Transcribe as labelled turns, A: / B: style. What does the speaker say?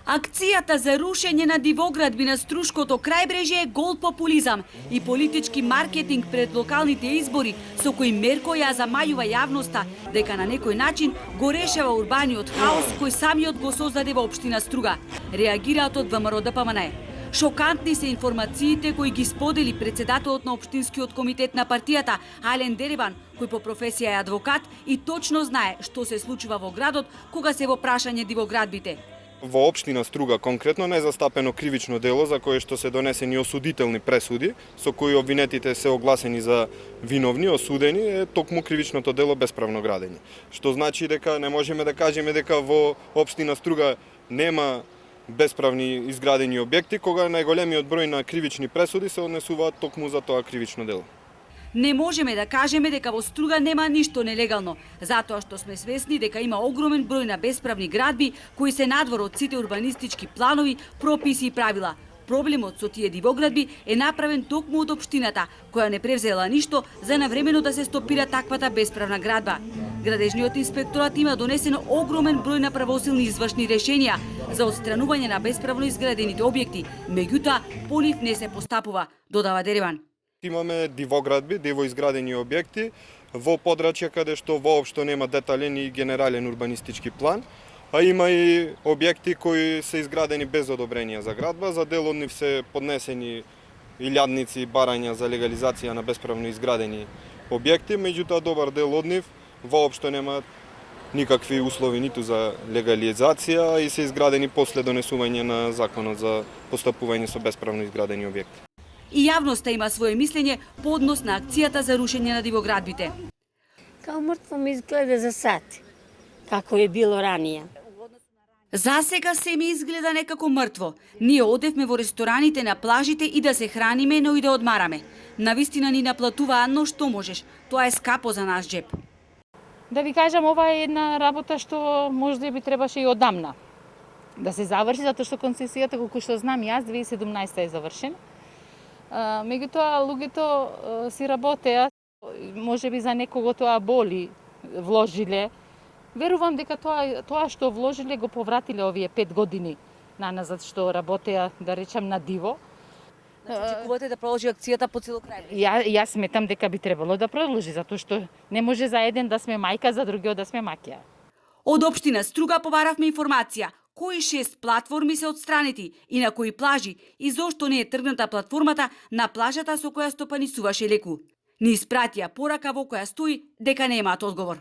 A: Акцијата за рушење на дивоградби на Струшкото крајбрежје е гол популизам и политички маркетинг пред локалните избори со кој Мерко ја замајува јавноста дека на некој начин го решава урбаниот хаос кој самиот го создаде во општина Струга. Реагираат од ВМРО ДПМНЕ. Шокантни се информациите кои ги сподели председателот на општинскиот комитет на партијата Ален Деребан, кој по професија е адвокат и точно знае што се случува во градот кога се во прашање дивоградбите.
B: Во општина Струга конкретно не е застапено кривично дело за кое што се донесени осудителни пресуди, со кои обвинетите се огласени за виновни, осудени, е токму кривичното дело бесправно градење. Што значи дека не можеме да кажеме дека во општина Струга нема бесправни изградени објекти, кога најголемиот број на кривични пресуди се однесуваат токму за тоа кривично дело.
A: Не можеме да кажеме дека во Струга нема ништо нелегално, затоа што сме свесни дека има огромен број на бесправни градби кои се надвор од сите урбанистички планови, прописи и правила. Проблемот со тие дивоградби е направен токму од општината, која не превзела ништо за навремено да се стопира таквата бесправна градба. Градежниот инспекторат има донесено огромен број на правосилни извршни решенија за отстранување на бесправно изградените објекти, меѓутоа по нив не се постапува, додава Деребан.
B: Имаме дивоградби, дивоизградени објекти во подрачја каде што воопшто нема детален и генерален урбанистички план, а има и објекти кои се изградени без одобрение за градба. За дел од нив се поднесени илјадници барања за легализација на бесправно изградени објекти, меѓутоа добар дел од нив воопшто нема никакви услови ниту за легализација и се изградени после донесување на законот за постапување со бесправно изградени објекти.
A: И јавноста има свое мислење по однос на акцијата за рушење на дивоградбите.
C: Као мртво ми изгледа за сати, како е било ранија.
A: За сега се ми изгледа некако мртво. Ние одевме во рестораните, на плажите и да се храниме, но и да одмараме. Навистина ни наплатуваа, но што можеш? Тоа е скапо за наш джеп.
D: Да ви кажам, ова е една работа што можда би требаше и одамна да се заврши, затоа што концесијата, колку што знам јас, 2017 е завршена. Меѓутоа, луѓето си работеа, може би за некого тоа боли, вложиле. Верувам дека тоа што вложиле го повратиле овие 5 години наназад што работеа, да речам, на диво.
A: Очекувате да продолжи акцијата по цело крај?
D: Јас сметам дека би требало да продолжи, затоа што не може за еден да сме мајка, за другиот да сме маќа.
A: Од општина Струга побаравме информација кои 6 платформи се отстранети и на кои плажи и зошто не е тргната платформата на плажата со која стопанисуваше леку. Ни испратија порака во која стои дека немаат одговор.